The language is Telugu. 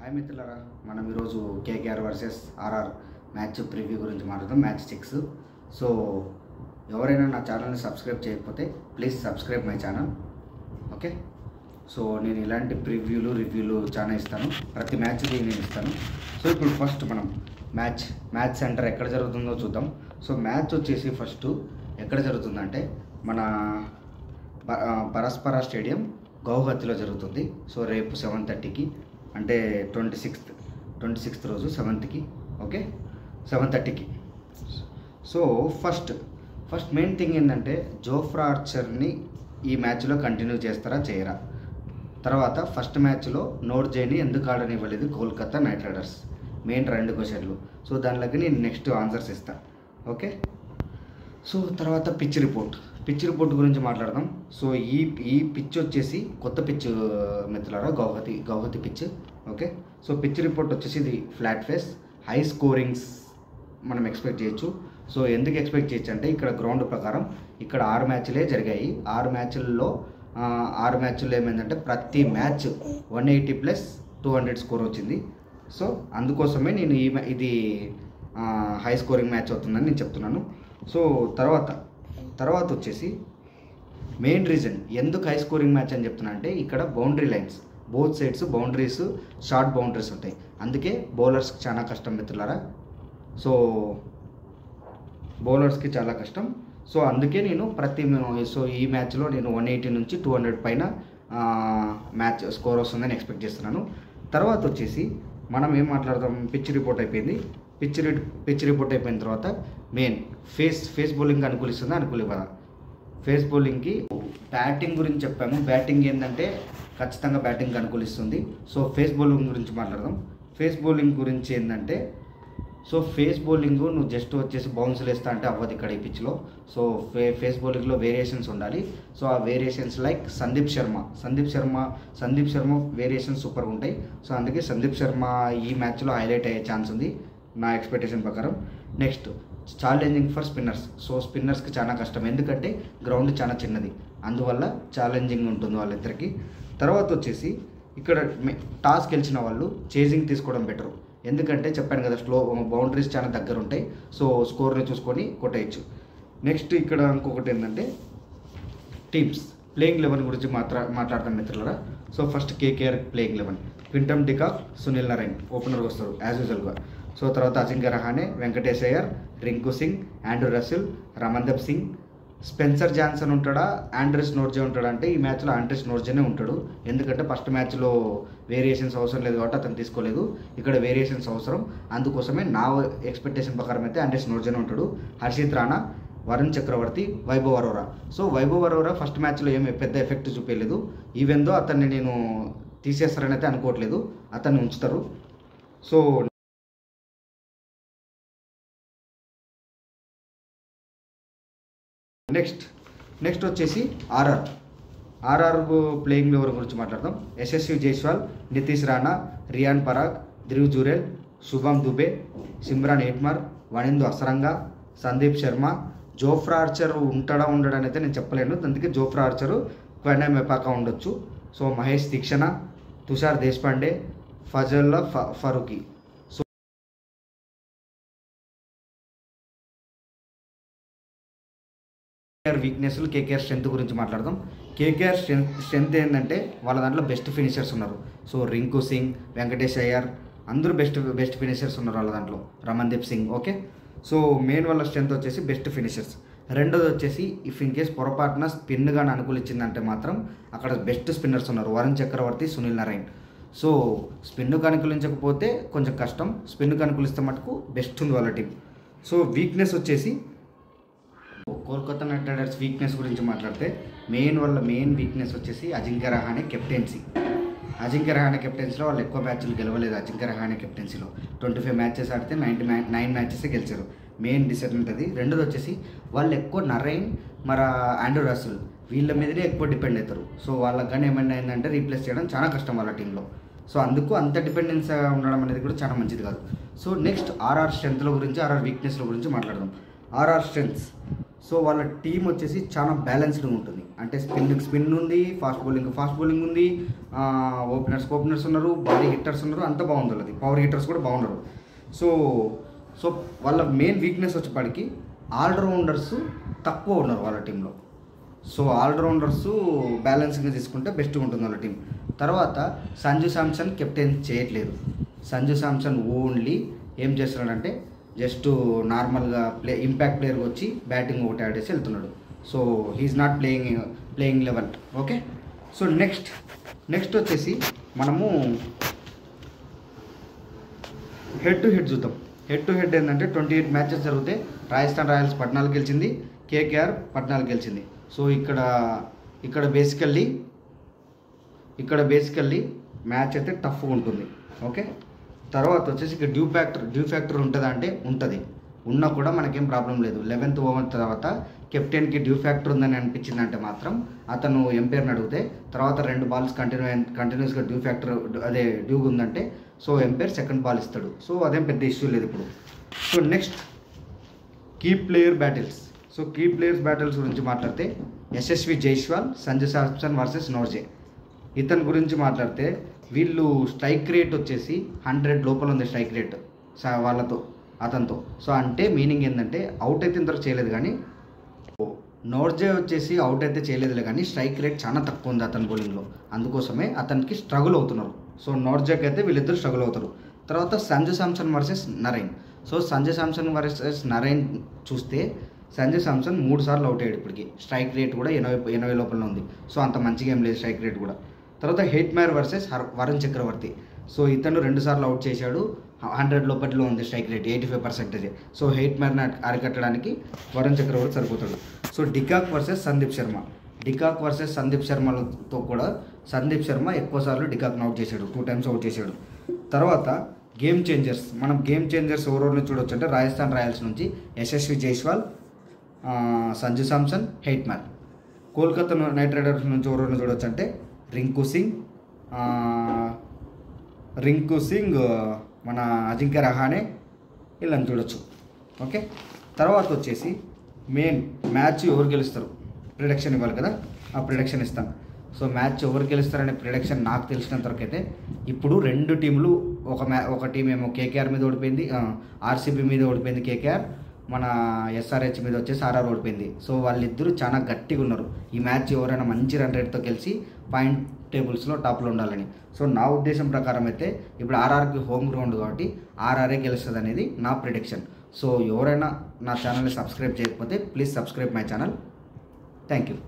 హాయ్ మిత్రులారా, మనం ఈరోజు KKR versus RR match preview గురించి మాట్లాడదాం. మ్యాచ్ 6. సో ఎవరైనా నా ఛానల్ని సబ్స్క్రైబ్ చేయకపోతే please subscribe my channel. Okay, so నేను ఇలాంటి రివ్యూలు చాలా ఇస్తాను. ప్రతి మ్యాచ్కి నేను ఇస్తాను. సో ఇప్పుడు ఫస్ట్ మనం మ్యాచ్ సెంటర్ ఎక్కడ జరుగుతుందో చూద్దాం. సో మ్యాచ్ వచ్చేసి ఫస్ట్ ఎక్కడ జరుగుతుందంటే మన పరస్పర స్టేడియం గౌహతిలో జరుగుతుంది. సో రేపు 7:30కి, అంటే 26th రోజు 7th, ఓకే, 7:30కి. సో ఫస్ట్ మెయిన్ థింగ్ ఏంటంటే జోఫ్రా ఆర్చర్ని ఈ మ్యాచ్లో కంటిన్యూ చేస్తారా చేయరా. తర్వాత ఫస్ట్ మ్యాచ్లో నోర్జేని ఎందుకు ఆడనివ్వలేదు కోల్కతా నైట్ రైడర్స్, మెయిన్ 2 క్వశ్చన్లు. సో దానిలోకి నేను నెక్స్ట్ ఆన్సర్స్ ఇస్తాను. ఓకే, సో తర్వాత పిచ్ రిపోర్ట్ గురించి మాట్లాడదాం. సో ఈ పిచ్ వచ్చేసి కొత్త పిచ్ మిత్రులారా, Guwahati pitch. Okay, so pitch report వచ్చేసి ఇది ఫ్లాట్ ఫేస్, హై స్కోరింగ్స్ మనం ఎక్స్పెక్ట్ చేయొచ్చు. సో ఎందుకు ఎక్స్పెక్ట్ చేయొచ్చు అంటే ఇక్కడ గ్రౌండ్ ప్రకారం ఇక్కడ 6 మ్యాచ్లే జరిగాయి. 6 మ్యాచ్ల్లో ఏమైందంటే ప్రతి మ్యాచ్ 180+200 స్కోర్ వచ్చింది. సో అందుకోసమే నేను ఇది హై స్కోరింగ్ మ్యాచ్ అవుతుందని నేను చెప్తున్నాను. సో తర్వాత వచ్చేసి మెయిన్ రీజన్ ఎందుకు హై స్కోరింగ్ మ్యాచ్ అని చెప్తున్నా అంటే ఇక్కడ boundary lines, both sides boundaries, short boundaries ఉంటాయి. అందుకే బౌలర్స్కి చాలా కష్టం మిత్రులారా. సో బౌలర్స్కి చాలా కష్టం. సో అందుకే నేను ఈ మ్యాచ్లో నేను 180 నుంచి 200 పైన మ్యాచ్ స్కోర్ వస్తుందని ఎక్స్పెక్ట్ చేస్తున్నాను. తర్వాత వచ్చేసి మనం ఏం మాట్లాడదాం, పిచ్ రిపోర్ట్ అయిపోయింది. పిచ్ రిపోర్ట్ అయిపోయిన తర్వాత మెయిన్ ఫేస్ బౌలింగ్ అనుకూలిస్తుందా అనుకూలివ్వదా. ఫేస్ బౌలింగ్కి బ్యాటింగ్ గురించి చెప్పాము. బ్యాటింగ్ ఏంటంటే ఖచ్చితంగా బ్యాటింగ్ అనుకూలిస్తుంది. సో ఫేస్ బౌలింగ్ గురించి మాట్లాడదాం. ఫేస్ బౌలింగ్ గురించి ఏంటంటే, సో ఫేస్ బౌలింగ్ నువ్వు జస్ట్ వచ్చేసి బౌన్స్లు వేస్తా అంటే అవ్వదు ఇక్కడ ఈ పిచ్లో. సో ఫేస్ బౌలింగ్లో వేరియేషన్స్ ఉండాలి. సో ఆ variations like Sandeep Sharma variations సూపర్గా ఉంటాయి. సో అందుకే సందీప్ శర్మ ఈ మ్యాచ్లో హైలైట్ అయ్యే ఛాన్స్ ఉంది నా ఎక్స్పెక్టేషన్ ప్రకారం. Next challenging for spinners. So స్పిన్నర్స్కి చాలా కష్టం, ఎందుకంటే గ్రౌండ్ చాలా చిన్నది, అందువల్ల ఛాలెంజింగ్ ఉంటుంది వాళ్ళిద్దరికి. తర్వాత వచ్చేసి ఇక్కడ టాస్ గెలిచిన వాళ్ళు చేజింగ్ తీసుకోవడం బెటర్, ఎందుకంటే చెప్పాను కదా బౌండరీస్ చాలా దగ్గర ఉంటాయి. సో స్కోర్ని చూసుకొని కొట్టేయచ్చు. నెక్స్ట్ ఇక్కడ ఇంకొకటి ఏంటంటే టీమ్స్ ప్లేయింగ్ 11 గురించి మాట్లాడతాం మిత్రులారా. So first KKR playing 11, Quinton de Kock, Sunil Narine ఓపెనర్గా వస్తారు యాజ్ యూజువల్గా. సో తర్వాత Ajinkya Rahane, Venkatesh Iyer, Rinku Singh, Andre Russell, Ramandeep Singh, Spencer Johnson ఉంటాడా, ఆండ్రెస్ నోర్జే ఉంటాడా అంటే ఈ మ్యాచ్లో ఆండ్రెస్ నోర్జేనే ఉంటాడు, ఎందుకంటే ఫస్ట్ మ్యాచ్లో వేరియేషన్స్ అవసరం లేదు కాబట్టి అతను తీసుకోలేదు. ఇక్కడ వేరియేషన్స్ అవసరం, అందుకోసమే నా ఎక్స్పెక్టేషన్ ప్రకారం అయితే ఆండ్రెస్ నోర్జేనే ఉంటాడు. హర్షిత్ రాణా, వరుణ్ చక్రవర్తి, వైభవ్ అరోరా. సో వైభవ్ అరోరా ఫస్ట్ మ్యాచ్లో ఏమి పెద్ద ఎఫెక్ట్ చూపించలేదు. ఈవెందో అతన్ని నేను తీసేస్తారని అయితే అనుకోవట్లేదు, అతన్ని ఉంచుతారు. సో నెక్స్ట్ వచ్చేసి ఆర్ఆర్ ప్లేయింగ్ 11 గురించి మాట్లాడదాం. Yashasvi Jaiswal, Nitish Rana, Riyan Parag, Dhruv Jurel, Shubham Dubey, Shimron Hetmyer, Wanindu Hasaranga, Sandeep Sharma. Jofra Archer ఉండడని అయితే నేను చెప్పలేను, అందుకే జోఫ్రా ఆర్చరు క్వెండా మెపాకా ఉండొచ్చు. సో మహేష్ దీక్షణ, తుషార్ దేశపాండే, ఫజల్లా ఫరూకీ. వీక్నెస్లు, కేకేఆర్ స్ట్రెంత్ గురించి మాట్లాడదాం. కేకేఆర్ స్ట్రెంత్ ఏంటంటే వాళ్ళ దాంట్లో బెస్ట్ ఫినిషర్స్ ఉన్నారు. సో రింకు సింగ్, వెంకటేష్ అయ్యర్ అందరూ బెస్ట్ ఫినిషర్స్ ఉన్నారు వాళ్ళ దాంట్లో, Ramandeep Singh. Okay, so main వాళ్ళ స్ట్రెంత్ వచ్చేసి బెస్ట్ ఫినిషర్స్. రెండోది వచ్చేసి ఇఫ్ ఇన్ కేస్ పొరపాటున స్పిన్ కానీ అనుకూలించిందంటే మాత్రం అక్కడ బెస్ట్ స్పిన్నర్స్ ఉన్నారు, వరుణ్ చక్రవర్తి, సునీల్ నారాయణ్. సో స్పిన్కు అనుకూలించకపోతే కొంచెం కష్టం, స్పిన్కు అనుకూలిస్తే మటుకు బెస్ట్ ఉంది వాళ్ళ టీం. సో వీక్నెస్ వచ్చేసి కోల్కతా నైట్ రైడర్స్ వీక్నెస్ గురించి మాట్లాడితే మెయిన్ వీక్నెస్ వచ్చేసి అజింక్య రహానే కెప్టెన్సీలో వాళ్ళు ఎక్కువ మ్యాచ్లు గెలవలేదు. అజింక్య రహానే కెప్టెన్సీలో 25 మ్యాచెస్ ఆడితే 9 మ్యాచెస్ గెలిచారు, మెయిన్ డిసడ్వాంటేజ్ అది. రెండోది వచ్చేసి వాళ్ళు ఎక్కువ నరైన్ మరి ఆండ్రూ రసిల్ వీళ్ళ మీదనే ఎక్కువ డిపెండ్ అవుతారు. సో వాళ్ళకి కానీ ఏమైనా అయిందంటే రీప్లేస్ చేయడం చాలా కష్టం వాళ్ళ టీంలో. సో అందుకు అంత డిపెండెన్స్ ఉండడం అనేది కూడా చాలా మంచిది కాదు. సో నెక్స్ట్ ఆర్ఆర్ వీక్నెస్ల గురించి మాట్లాడదాం. ఆర్ఆర్ స్ట్రెంత్స్ సో వాళ్ళ టీం వచ్చేసి చాలా బ్యాలెన్స్డ్గా ఉంటుంది. అంటే స్పిన్ ఉంది, ఫాస్ట్ బౌలింగ్ ఉంది, ఓపెనర్స్ ఉన్నారు, భారీ హిట్టర్స్ ఉన్నారు, అంత బాగుంది వాళ్ళది. పవర్ హిట్టర్స్ కూడా బాగున్నారు. సో సో వాళ్ళ మెయిన్ వీక్నెస్ వచ్చేప్పటికి ఆల్రౌండర్స్ తక్కువ ఉన్నారు వాళ్ళ టీంలో. సో ఆల్రౌండర్స్ బ్యాలెన్సింగ్గా తీసుకుంటే బెస్ట్గా ఉంటుంది వాళ్ళ టీం. తర్వాత సంజు శాంసన్ కెప్టెన్ చేయట్లేదు. సంజు శాంసన్ ఓన్లీ ఏం చేస్తున్నాడంటే జస్ట్ నార్మల్గా ఇంపాక్ట్ ప్లేయర్గా వచ్చి బ్యాటింగ్ ఒకటి ఆడేసి వెళ్తున్నాడు. So he's not playing level. Okay. So next వచ్చేసి మనము హెడ్ టు హెడ్ చూద్దాం. హెడ్ టు హెడ్ ఏంటంటే 28 మ్యాచెస్ జరిగితే రాజస్థాన్ రాయల్స్ 14 గెలిచింది, కేకేఆర్ 14 గెలిచింది. సో ఇక్కడ బేసికల్లీ మ్యాచ్ అయితే టఫ్గా ఉంటుంది. ఓకే. తర్వాత వచ్చేసి ఇక డ్యూ ఫ్యాక్టర్ ఉంటుందా అంటే ఉంటుంది. ఉన్నా కూడా మనకేం ప్రాబ్లం లేదు. 11th ఓవర్ తర్వాత కెప్టెన్కి డ్యూ ఫ్యాక్టర్ ఉందని అనిపించిందంటే మాత్రం అతను ఎంపైర్ని అడిగితే తర్వాత 2 బాల్స్ కంటిన్యూస్గా డ్యూ ఉందంటే సో ఎంపైర్ సెకండ్ బాల్ ఇస్తాడు. సో అదేం పెద్ద ఇష్యూ లేదు ఇప్పుడు. So next key player battles గురించి మాట్లాడితే యశస్వి జైస్వాల్, సంజు శాంసన్ వర్సెస్ నోర్జే. ఇతని గురించి మాట్లాడితే వీళ్ళు స్ట్రైక్ రేట్ వచ్చేసి 100 లోపల ఉంది స్ట్రైక్ రేట్ అతనితో. సో అంటే మీనింగ్ ఏంటంటే అవుట్ అయితే ఇంతవరకు చేయలేదు, కానీ నోర్జే వచ్చేసి అవుట్ అయితే చేయలేదులే, కానీ స్ట్రైక్ రేట్ చాలా తక్కువ ఉంది అతని బౌలింగ్లో. అందుకోసమే అతనికి స్ట్రగుల్ అవుతున్నారు. సో నోర్జేకి అయితే వీళ్ళిద్దరు స్ట్రగుల్ అవుతారు. తర్వాత Sanju Samson versus Narine. So Sanju Samson versus Narine చూస్తే సంజు శాంసన్ 3 సార్లు అవుట్ అయ్యాడు ఇప్పటికి. స్ట్రైక్ రేట్ కూడా 80 లోపల ఉంది. సో అంత మంచిగా ఏం లేదు స్ట్రైక్ రేట్ కూడా. తర్వాత హెట్మైర్ వర్సెస్ వరుణ్ చక్రవర్తి. సో ఇతను 2 సార్లు అవుట్ చేశాడు, 100 లోపట్లో ఉంది స్ట్రైక్ రేట్, 85%. సో హెట్మైర్ని అరికట్టడానికి వరుణ్ చక్రవర్తి సరిపోతాడు. సో డికాక్ వర్సెస్ సందీప్ శర్మలతో కూడా సందీప్ శర్మ ఎక్కువ సార్లు డికాక్ని అవుట్ చేశాడు, 2 times అవుట్ చేశాడు. తర్వాత గేమ్ చేంజర్స్ ఓవరాల్ని చూడొచ్చు అంటే రాజస్థాన్ రాయల్స్ నుంచి Yashasvi Jaiswal, Sanju Samson, Hetmyer. Kolkata night riders నుంచి ఓవరాల్ని చూడొచ్చు అంటే రింకు సింగ్, మన అజింక్య రహానే, వీళ్ళని చూడొచ్చు. ఓకే. తర్వాత వచ్చేసి మెయిన్ మ్యాచ్ ఎవరు గెలుస్తారు ప్రిడిక్షన్ ఇవ్వాలి కదా, ఆ ప్రిడిక్షన్ ఇస్తాను. సో మ్యాచ్ ఎవరు గెలుస్తారనే ప్రిడిక్షన్ నాకు తెలిసినంతవరకు అయితే ఇప్పుడు 2 టీంలు ఒక టీం ఏమో కేకేఆర్ మీద ఓడిపోయింది, ఆర్సీబీ మీద ఓడిపోయింది కేకేఆర్, మన ఎస్ఆర్హెచ్ మీద వచ్చేసి ఆర్ఆర్ ఓడిపోయింది. సో వాళ్ళిద్దరూ చాలా గట్టిగా ఉన్నారు. ఈ మ్యాచ్ ఎవరైనా మంచి రన్ రేట్తో గెలిచి పాయింట్ టేబుల్స్లో టాప్లో ఉండాలని. సో నా ఉద్దేశం ప్రకారం అయితే ఇప్పుడు ఆర్ఆర్కి హోమ్ గ్రౌండ్ కాబట్టి ఆర్ఆర్ఏ గెలుస్తుంది అనేది నా ప్రిడిక్షన్. సో ఎవరైనా నా ఛానల్ని సబ్స్క్రైబ్ చేయకపోతే please subscribe my channel. Thank you.